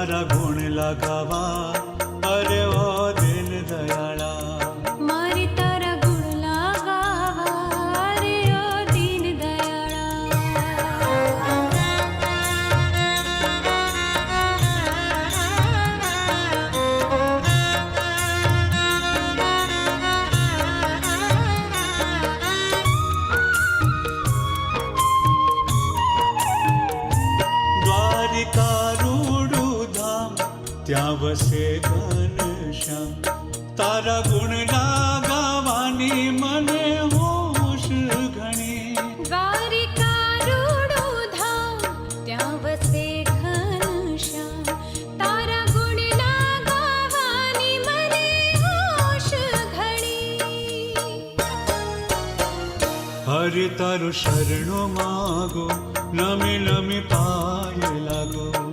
તારા ગુણ લગાવા અરે ઓ દિન દયાળા મારે તારા ગુણ લગાવા રે ઓ દીન દ્વારિકારૂડું ધામ ત્યાં વસે ઘનશ્યામ તારા ગુણ ગાવાની મને હોશ ઘણી દ્વારિકારૂડું ધામ ત્યાં વસે ઘનશ્યામ તારા ગુણ લગાવાની મને હોશ ઘણી હરિ તારું શરણો માગો નમી નમી પાય લાગો